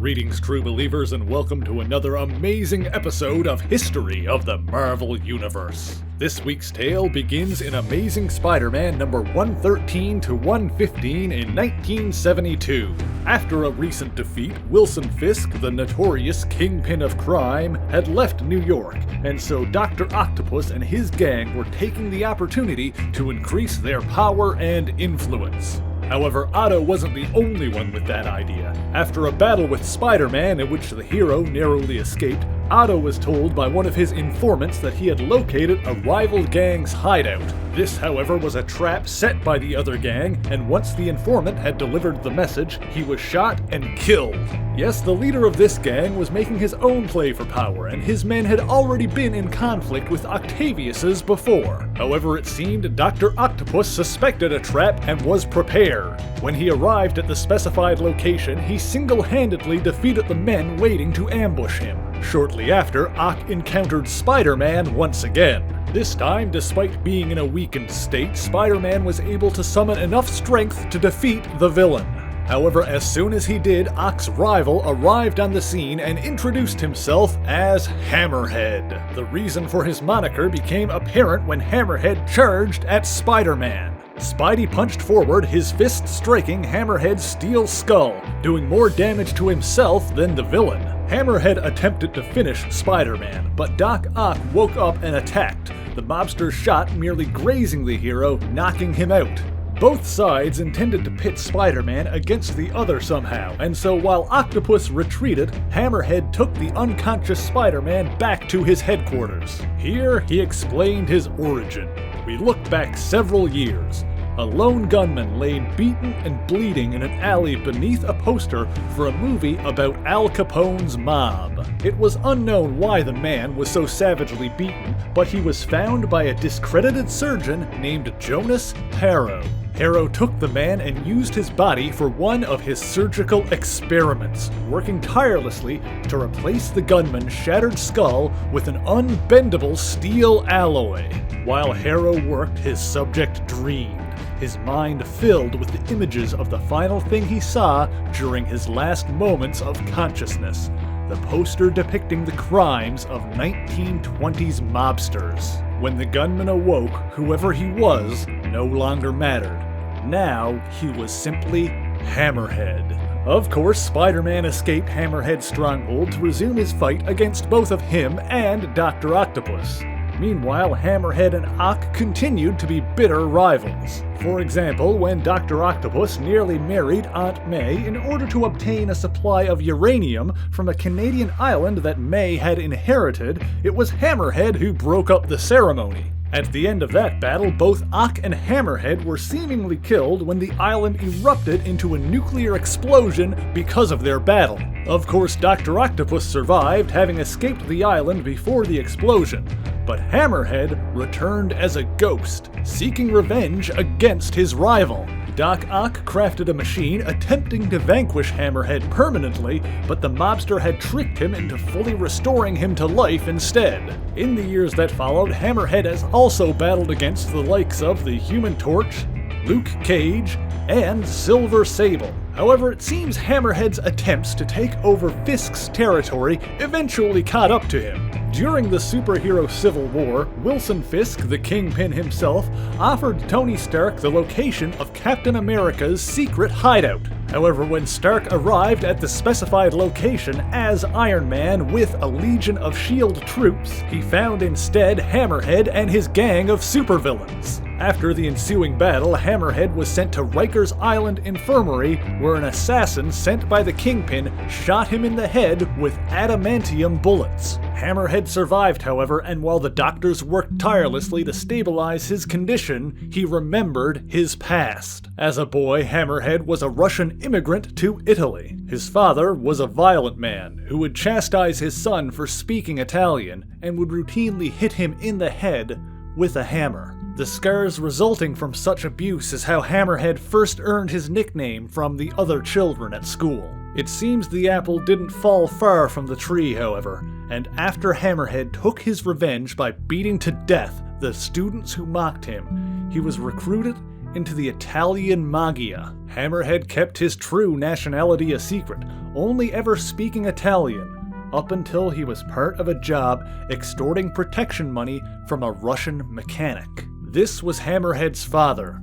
Greetings, true believers, and welcome to another amazing episode of History of the Marvel Universe. This week's tale begins in Amazing Spider-Man number 113 to 115 in 1972. After a recent defeat, Wilson Fisk, the notorious kingpin of crime, had left New York, and so Dr. Octopus and his gang were taking the opportunity to increase their power and influence. However, Otto wasn't the only one with that idea. After a battle with Spider-Man in which the hero narrowly escaped, Otto was told by one of his informants that he had located a rival gang's hideout. This, however, was a trap set by the other gang, and once the informant had delivered the message, he was shot and killed. Yes, the leader of this gang was making his own play for power, and his men had already been in conflict with Octavius's before. However, it seemed Dr. Octopus suspected a trap and was prepared. When he arrived at the specified location, he single-handedly defeated the men waiting to ambush him. Shortly after, Ock encountered Spider-Man once again. This time, despite being in a weakened state, Spider-Man was able to summon enough strength to defeat the villain. However, as soon as he did, Ock's rival arrived on the scene and introduced himself as Hammerhead. The reason for his moniker became apparent when Hammerhead charged at Spider-Man. Spidey punched forward, his fist striking Hammerhead's steel skull, doing more damage to himself than the villain. Hammerhead attempted to finish Spider-Man, but Doc Ock woke up and attacked, the mobster's shot merely grazing the hero, knocking him out. Both sides intended to pit Spider-Man against the other somehow, and so while Octopus retreated, Hammerhead took the unconscious Spider-Man back to his headquarters. Here, he explained his origin. We looked back several years. A lone gunman lay beaten and bleeding in an alley beneath a poster for a movie about Al Capone's mob. It was unknown why the man was so savagely beaten, but he was found by a discredited surgeon named Jonas Harrow. Harrow took the man and used his body for one of his surgical experiments, working tirelessly to replace the gunman's shattered skull with an unbendable steel alloy. While Harrow worked, his subject dreamed, his mind filled with the images of the final thing he saw during his last moments of consciousness, the poster depicting the crimes of 1920s mobsters. When the gunman awoke, whoever he was no longer mattered. Now, he was simply Hammerhead. Of course, Spider-Man escaped Hammerhead's stronghold to resume his fight against both of him and Dr. Octopus. Meanwhile, Hammerhead and Ock continued to be bitter rivals. For example, when Dr. Octopus nearly married Aunt May in order to obtain a supply of uranium from a Canadian island that May had inherited, it was Hammerhead who broke up the ceremony. At the end of that battle, both Ock and Hammerhead were seemingly killed when the island erupted into a nuclear explosion because of their battle. Of course, Dr. Octopus survived, having escaped the island before the explosion, but Hammerhead returned as a ghost, seeking revenge against his rival. Doc Ock crafted a machine attempting to vanquish Hammerhead permanently, but the mobster had tricked him into fully restoring him to life instead. In the years that followed, Hammerhead has also battled against the likes of the Human Torch, Luke Cage, and Silver Sable. However, it seems Hammerhead's attempts to take over Fisk's territory eventually caught up to him. During the superhero Civil War, Wilson Fisk, the Kingpin himself, offered Tony Stark the location of Captain America's secret hideout. However, when Stark arrived at the specified location as Iron Man with a legion of S.H.I.E.L.D. troops, he found instead Hammerhead and his gang of supervillains. After the ensuing battle, Hammerhead was sent to Rikers Island Infirmary, where an assassin sent by the Kingpin shot him in the head with adamantium bullets. Hammerhead survived, however, and while the doctors worked tirelessly to stabilize his condition, he remembered his past. As a boy, Hammerhead was a Russian immigrant to Italy. His father was a violent man who would chastise his son for speaking Italian and would routinely hit him in the head with a hammer. The scars resulting from such abuse is how Hammerhead first earned his nickname from the other children at school. It seems the apple didn't fall far from the tree, however, and after Hammerhead took his revenge by beating to death the students who mocked him, he was recruited into the Italian Magia. Hammerhead kept his true nationality a secret, only ever speaking Italian, up until he was part of a job extorting protection money from a Russian mechanic. This was Hammerhead's father,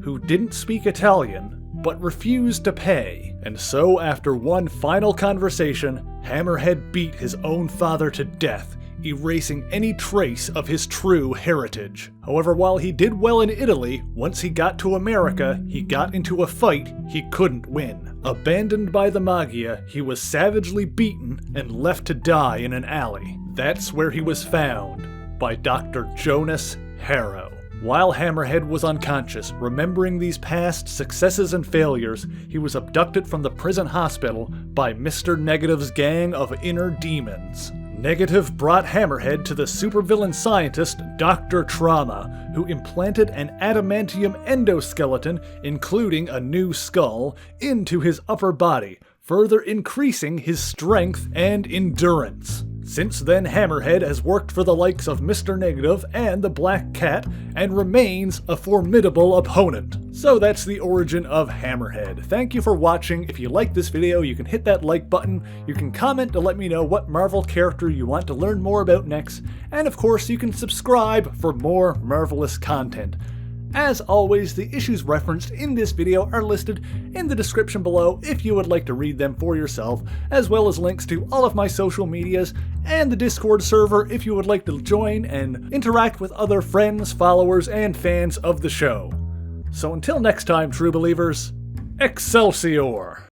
who didn't speak Italian, but refused to pay. And so after one final conversation, Hammerhead beat his own father to death, erasing any trace of his true heritage. However, while he did well in Italy, once he got to America, he got into a fight he couldn't win. Abandoned by the Maggia, he was savagely beaten and left to die in an alley. That's where he was found, by Dr. Jonas Harrow. While Hammerhead was unconscious, remembering these past successes and failures, he was abducted from the prison hospital by Mr. Negative's gang of inner demons. Negative brought Hammerhead to the supervillain scientist Dr. Trauma, who implanted an adamantium endoskeleton, including a new skull, into his upper body, further increasing his strength and endurance. Since then, Hammerhead has worked for the likes of Mr. Negative and the Black Cat, and remains a formidable opponent. So that's the origin of Hammerhead. Thank you for watching. If you like this video, you can hit that like button, you can comment to let me know what Marvel character you want to learn more about next, and of course you can subscribe for more Marvelous content. As always, the issues referenced in this video are listed in the description below if you would like to read them for yourself, as well as links to all of my social medias and the Discord server if you would like to join and interact with other friends, followers, and fans of the show. So until next time, true believers, Excelsior!